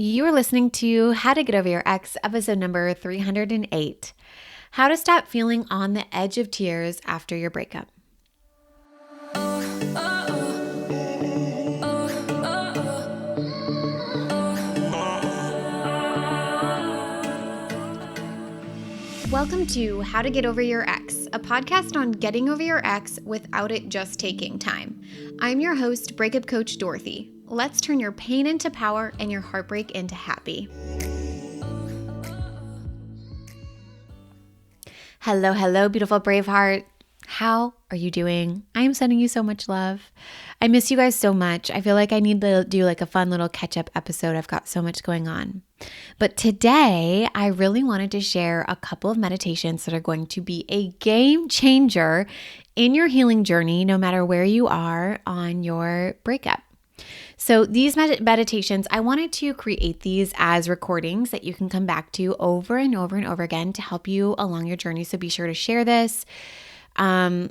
You are listening to How to Get Over Your Ex, episode number 308. How to stop feeling on the edge of tears after your breakup. Welcome to How to Get Over Your Ex, a podcast on getting over your ex without it just taking time. I'm your host, Breakup Coach Dorothy. Let's turn your pain into power and your heartbreak into happy. Hello, beautiful brave heart. How are you doing? I am sending you so much love. I miss you guys so much. I feel like I need to do like a fun little catch-up episode. I've got so much going on. But today, I really wanted to share a couple of meditations that are going to be a game changer in your healing journey, no matter where you are on your breakup. So these meditations, I wanted to create these as recordings that you can come back to over and over and over again to help you along your journey. So be sure to share this. To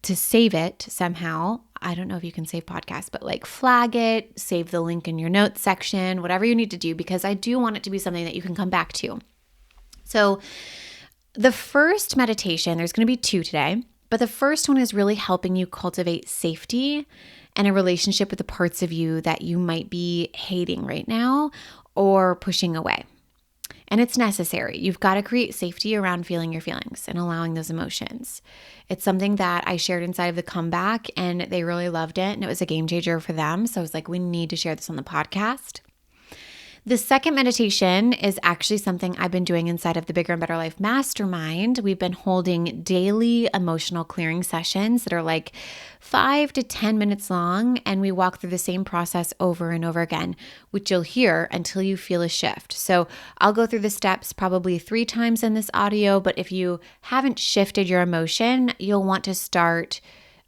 save it somehow. I don't know if you can save podcasts, but like flag it, save the link in your notes section, whatever you need to do, because I do want it to be something that you can come back to. So the first meditation, there's going to be two today, but the first one is really helping you cultivate safety and a relationship with the parts of you that you might be hating right now or pushing away. And it's necessary. You've got to create safety around feeling your feelings and allowing those emotions. It's something that I shared inside of the comeback and they really loved it and it was a game changer for them. So I was like, we need to share this on the podcast. The second meditation is actually something I've been doing inside of the Bigger and Better Life Mastermind. We've been holding daily emotional clearing sessions that are like 5 to 10 minutes long, and we walk through the same process over and over again, which you'll hear until you feel a shift. So I'll go through the steps probably 3 times in this audio, but if you haven't shifted your emotion, you'll want to start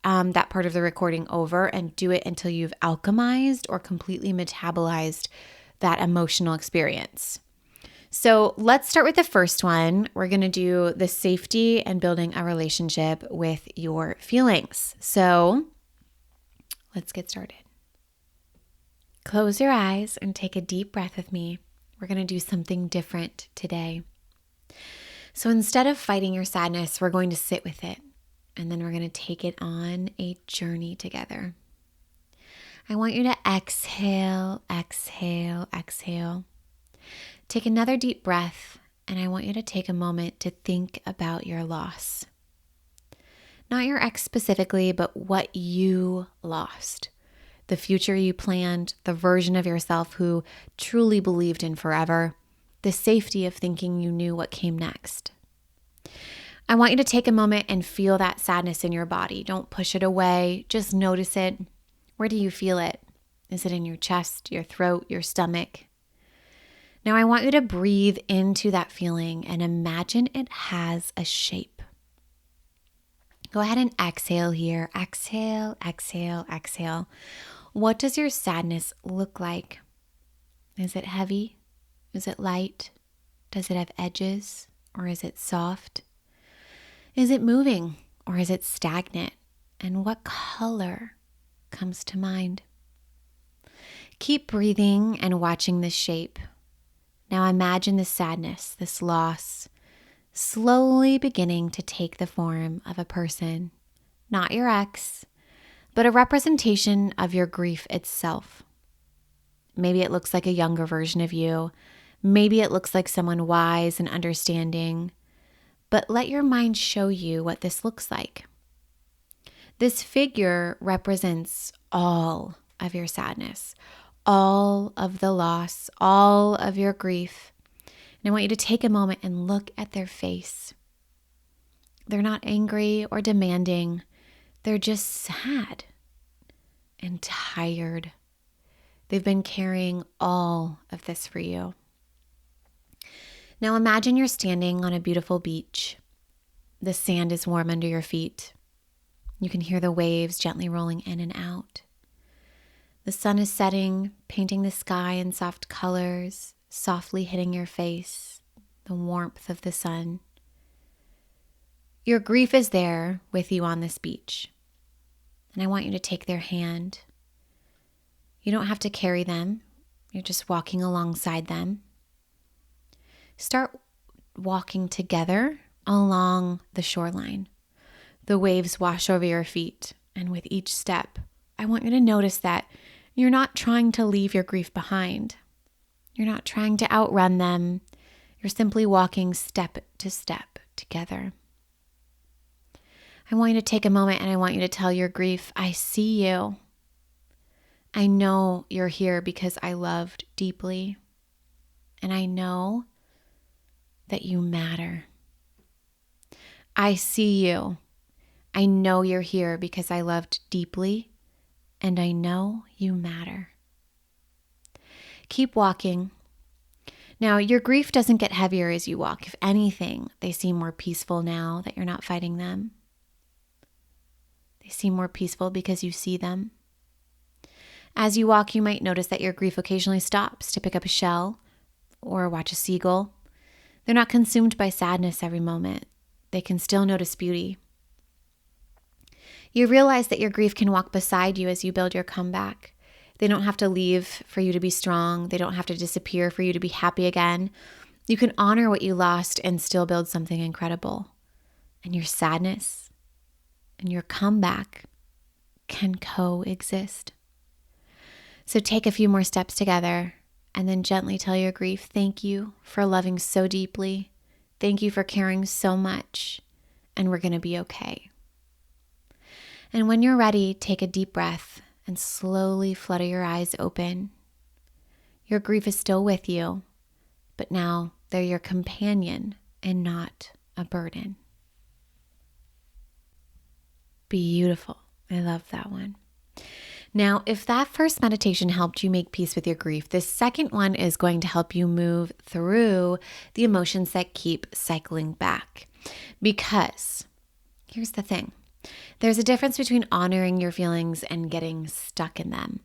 that part of the recording over and do it until you've alchemized or completely metabolized that emotional experience. So let's start with the first one. We're going to do the safety and building a relationship with your feelings. So let's get started. Close your eyes and take a deep breath with me. We're going to do something different today. So instead of fighting your sadness, we're going to sit with it, and then we're going to take it on a journey together. I want you to exhale, exhale, exhale. Take another deep breath, and I want you to take a moment to think about your loss. Not your ex specifically, but what you lost. The future you planned, the version of yourself who truly believed in forever, the safety of thinking you knew what came next. I want you to take a moment and feel that sadness in your body. Don't push it away. Just notice it. Where do you feel it? Is it in your chest, your throat, your stomach? Now I want you to breathe into that feeling and imagine it has a shape. Go ahead and exhale here. Exhale, exhale, exhale. What does your sadness look like? Is it heavy? Is it light? Does it have edges or is it soft? Is it moving or is it stagnant? And what color comes to mind? Keep breathing and watching this shape. Now imagine the sadness, this loss, slowly beginning to take the form of a person, not your ex, but a representation of your grief itself. Maybe it looks like a younger version of you. Maybe it looks like someone wise and understanding, but let your mind show you what this looks like. This figure represents all of your sadness, all of the loss, all of your grief. And I want you to take a moment and look at their face. They're not angry or demanding. They're just sad and tired. They've been carrying all of this for you. Now imagine you're standing on a beautiful beach. The sand is warm under your feet. You can hear the waves gently rolling in and out. The sun is setting, painting the sky in soft colors, softly hitting your face, the warmth of the sun. Your grief is there with you on this beach. And I want you to take their hand. You don't have to carry them. You're just walking alongside them. Start walking together along the shoreline. The waves wash over your feet, and with each step, I want you to notice that you're not trying to leave your grief behind. You're not trying to outrun them. You're simply walking step to step together. I want you to take a moment and I want you to tell your grief, I see you. I know you're here because I loved deeply. And I know that you matter. I see you. I know you're here because I loved deeply. And I know you matter. Keep walking. Now, your grief doesn't get heavier as you walk. If anything, they seem more peaceful now that you're not fighting them. They seem more peaceful because you see them. As you walk, you might notice that your grief occasionally stops to pick up a shell or watch a seagull. They're not consumed by sadness every moment. They can still notice beauty. You realize that your grief can walk beside you as you build your comeback. They don't have to leave for you to be strong. They don't have to disappear for you to be happy again. You can honor what you lost and still build something incredible. And your sadness and your comeback can coexist. So take a few more steps together and then gently tell your grief, thank you for loving so deeply. Thank you for caring so much. And we're going to be okay. And when you're ready, take a deep breath and slowly flutter your eyes open. Your grief is still with you, but now they're your companion and not a burden. Beautiful. I love that one. Now, if that first meditation helped you make peace with your grief, this second one is going to help you move through the emotions that keep cycling back. Because here's the thing. There's a difference between honoring your feelings and getting stuck in them.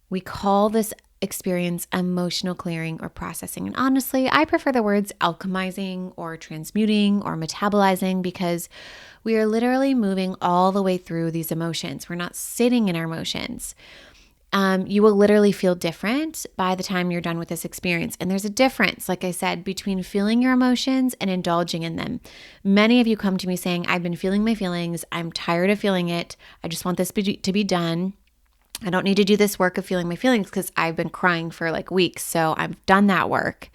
We call this experience emotional clearing or processing. And honestly, I prefer the words alchemizing or transmuting or metabolizing because we are literally moving all the way through these emotions. We're not sitting in our emotions. You will literally feel different by the time you're done with this experience. And there's a difference, like I said, between feeling your emotions and indulging in them. Many of you come to me saying, I've been feeling my feelings. I'm tired of feeling it. I just want this to be done. I don't need to do this work of feeling my feelings because I've been crying for like weeks. So I've done that work.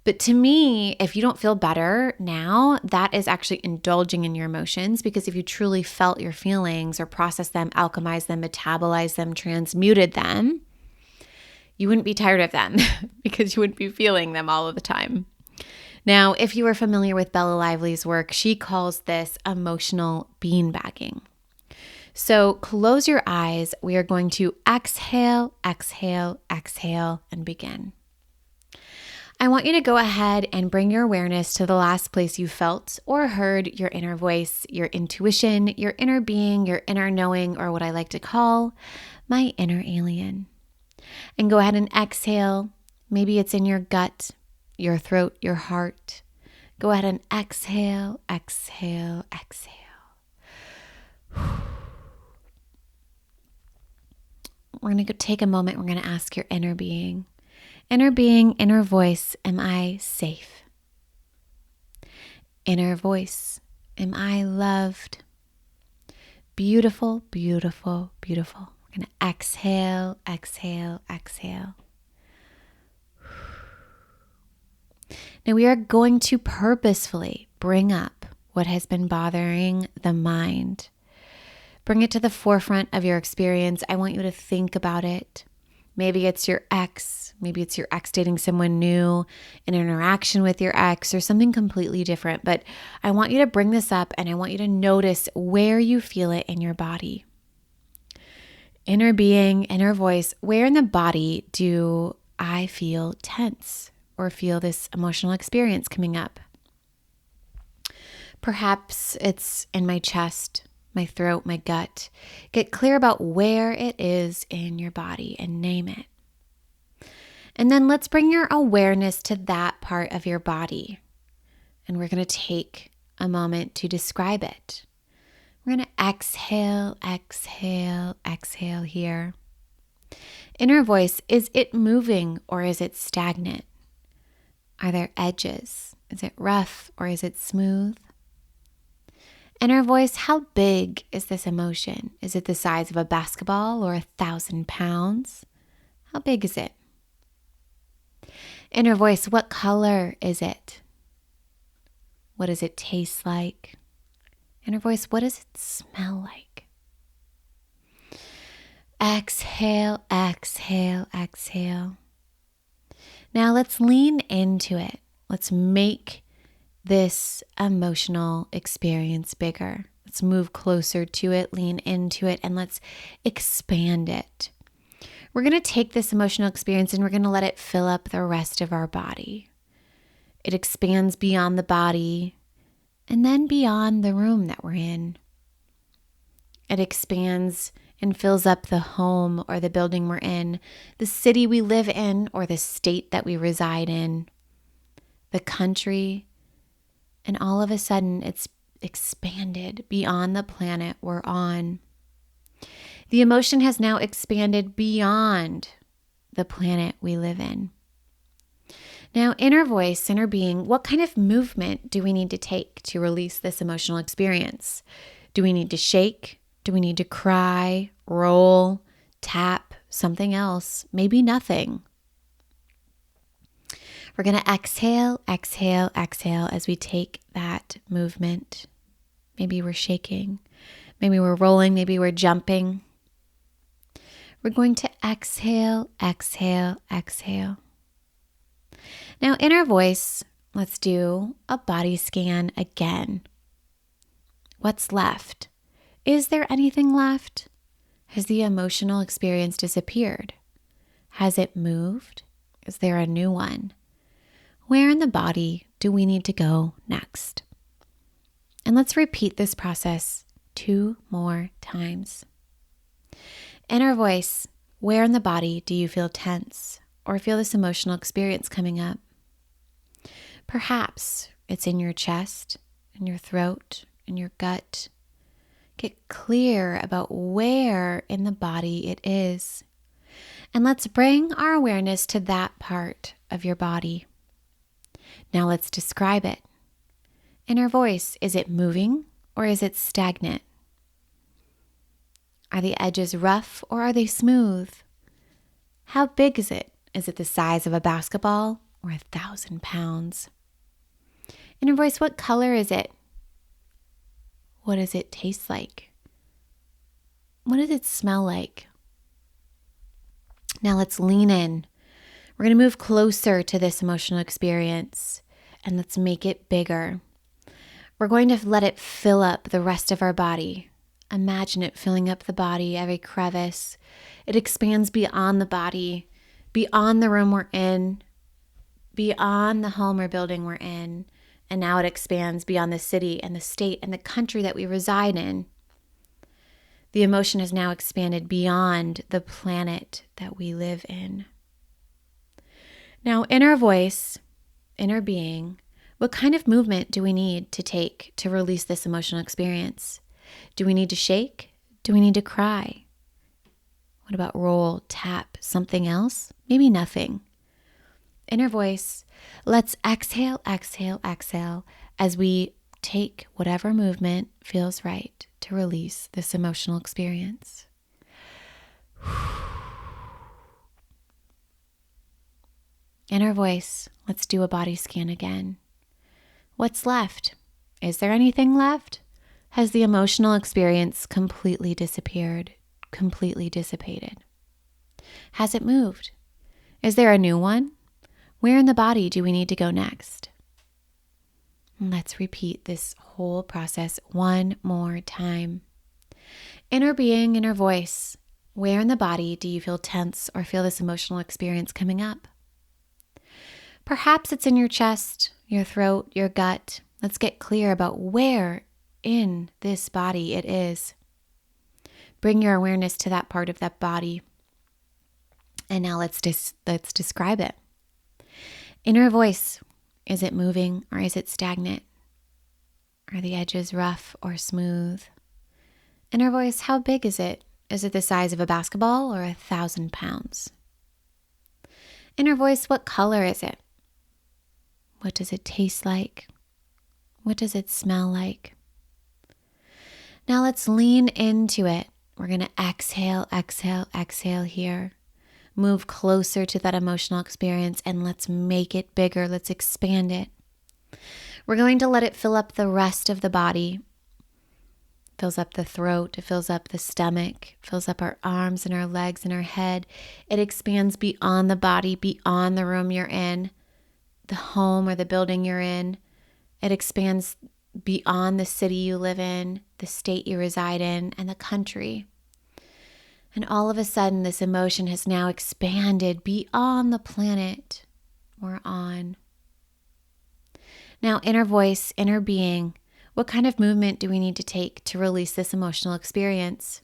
But to me, if you don't feel better now, that is actually indulging in your emotions, because if you truly felt your feelings or processed them, alchemized them, metabolized them, transmuted them, you wouldn't be tired of them because you wouldn't be feeling them all of the time. Now, if you are familiar with Bella Lively's work, she calls this emotional beanbagging. So close your eyes. We are going to exhale, exhale, exhale, and begin. I want you to go ahead and bring your awareness to the last place you felt or heard your inner voice, your intuition, your inner being, your inner knowing, or what I like to call my inner alien. And go ahead and exhale. Maybe it's in your gut, your throat, your heart. Go ahead and exhale, exhale, exhale. We're going to take a moment. We're going to ask your inner being, inner voice, am I safe? Inner voice, am I loved? Beautiful, beautiful, beautiful. We're going to exhale, exhale, exhale. Now we are going to purposefully bring up what has been bothering the mind. Bring it to the forefront of your experience. I want you to think about it. Maybe it's your ex. Maybe it's your ex dating someone new, an interaction with your ex, or something completely different. But I want you to bring this up and I want you to notice where you feel it in your body. Inner being, inner voice, where in the body do I feel tense or feel this emotional experience coming up? Perhaps it's in my chest, my throat, my gut. Get clear about where it is in your body and name it. And then let's bring your awareness to that part of your body. And we're going to take a moment to describe it. We're going to exhale, exhale, exhale here. Inner voice, is it moving or is it stagnant? Are there edges? Is it rough or is it smooth? Inner voice, how big is this emotion? Is it the size of a basketball or 1,000 pounds? How big is it? Inner voice, what color is it? What does it taste like? Inner voice, what does it smell like? Exhale, exhale, exhale. Now let's lean into it. Let's make this emotional experience bigger. Let's move closer to it, lean into it, and let's expand it. We're going to take this emotional experience and we're going to let it fill up the rest of our body. It expands beyond the body and then beyond the room that we're in. It expands and fills up the home or the building we're in, the city we live in or the state that we reside in, the country, and all of a sudden it's expanded beyond the planet we're on. The emotion has now expanded beyond the planet we live in. Now, inner voice, inner being, what kind of movement do we need to take to release this emotional experience? Do we need to shake? Do we need to cry, roll, tap, something else? Maybe nothing. We're going to exhale, exhale, exhale as we take that movement. Maybe we're shaking. Maybe we're rolling. Maybe we're jumping. We're going to exhale, exhale, exhale. Now, inner voice, let's do a body scan again. What's left? Is there anything left? Has the emotional experience disappeared? Has it moved? Is there a new one? Where in the body do we need to go next? And let's repeat this process 2 more times. Inner voice, where in the body do you feel tense or feel this emotional experience coming up? Perhaps it's in your chest, in your throat, in your gut. Get clear about where in the body it is. And let's bring our awareness to that part of your body. Now let's describe it. Inner voice, is it moving or is it stagnant? Are the edges rough or are they smooth? How big is it? Is it the size of a basketball or 1,000 pounds? Inner voice, what color is it? What does it taste like? What does it smell like? Now let's lean in. We're going to move closer to this emotional experience and let's make it bigger. We're going to let it fill up the rest of our body. Imagine it filling up the body, every crevice. It expands beyond the body, beyond the room we're in, beyond the home or building we're in. And now it expands beyond the city and the state and the country that we reside in. The emotion has now expanded beyond the planet that we live in. Now, inner voice, inner being, what kind of movement do we need to take to release this emotional experience? Do we need to shake? Do we need to cry? What about roll, tap, something else? Maybe nothing. Inner voice, let's exhale, exhale, exhale as we take whatever movement feels right to release this emotional experience. Inner voice, let's do a body scan again. What's left? Is there anything left? Has the emotional experience completely disappeared, completely dissipated? Has it moved? Is there a new one? Where in the body do we need to go next? Let's repeat this whole process 1 more time. Inner being, inner voice, where in the body do you feel tense or feel this emotional experience coming up? Perhaps it's in your chest, your throat, your gut. Let's get clear about where in this body it is. Bring your awareness to that part of that body. And now let's describe it. Inner voice, is it moving or is it stagnant? Are the edges rough or smooth? Inner voice, how big is it? Is it the size of a basketball or 1,000 pounds? Inner voice, what color is it? What does it taste like? What does it smell like? Now let's lean into it. We're going to exhale, exhale, exhale here. Move closer to that emotional experience and let's make it bigger. Let's expand it. We're going to let it fill up the rest of the body. Fills up the throat, it fills up the stomach, fills up our arms and our legs and our head. It expands beyond the body, beyond the room you're in, the home or the building you're in. It expands beyond the city you live in, the state you reside in, and the country. And all of a sudden, this emotion has now expanded beyond the planet we're on. Now, inner voice, inner being, what kind of movement do we need to take to release this emotional experience?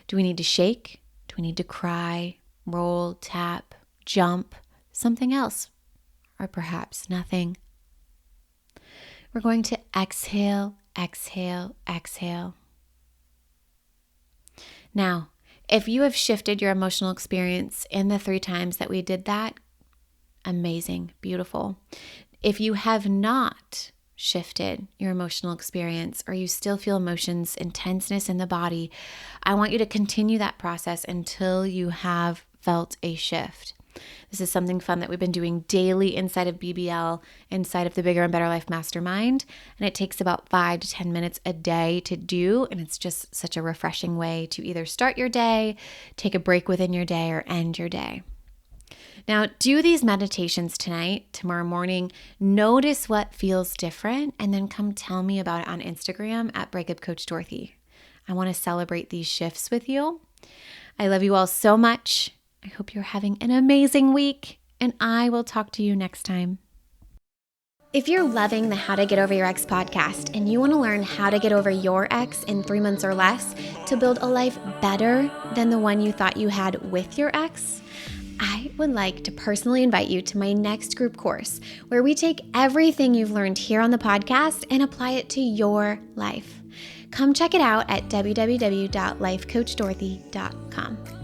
Do we need to shake? Do we need to cry, roll, tap, jump, something else? Or perhaps nothing? We're going to exhale, exhale, exhale. Now, if you have shifted your emotional experience in the 3 times that we did that, amazing, beautiful. If you have not shifted your emotional experience or you still feel emotions and tenseness in the body, I want you to continue that process until you have felt a shift. This is something fun that we've been doing daily inside of BBL, inside of the Bigger and Better Life Mastermind. And it takes about 5 to 10 minutes a day to do. And it's just such a refreshing way to either start your day, take a break within your day, or end your day. Now, do these meditations tonight, tomorrow morning. Notice what feels different, and then come tell me about it on Instagram at Breakup Coach Dorothy. I want to celebrate these shifts with you. I love you all so much. I hope you're having an amazing week, and I will talk to you next time. If you're loving the How to Get Over Your Ex podcast and you want to learn how to get over your ex in 3 months or less to build a life better than the one you thought you had with your ex, I would like to personally invite you to my next group course where we take everything you've learned here on the podcast and apply it to your life. Come check it out at www.lifecoachdorothy.com.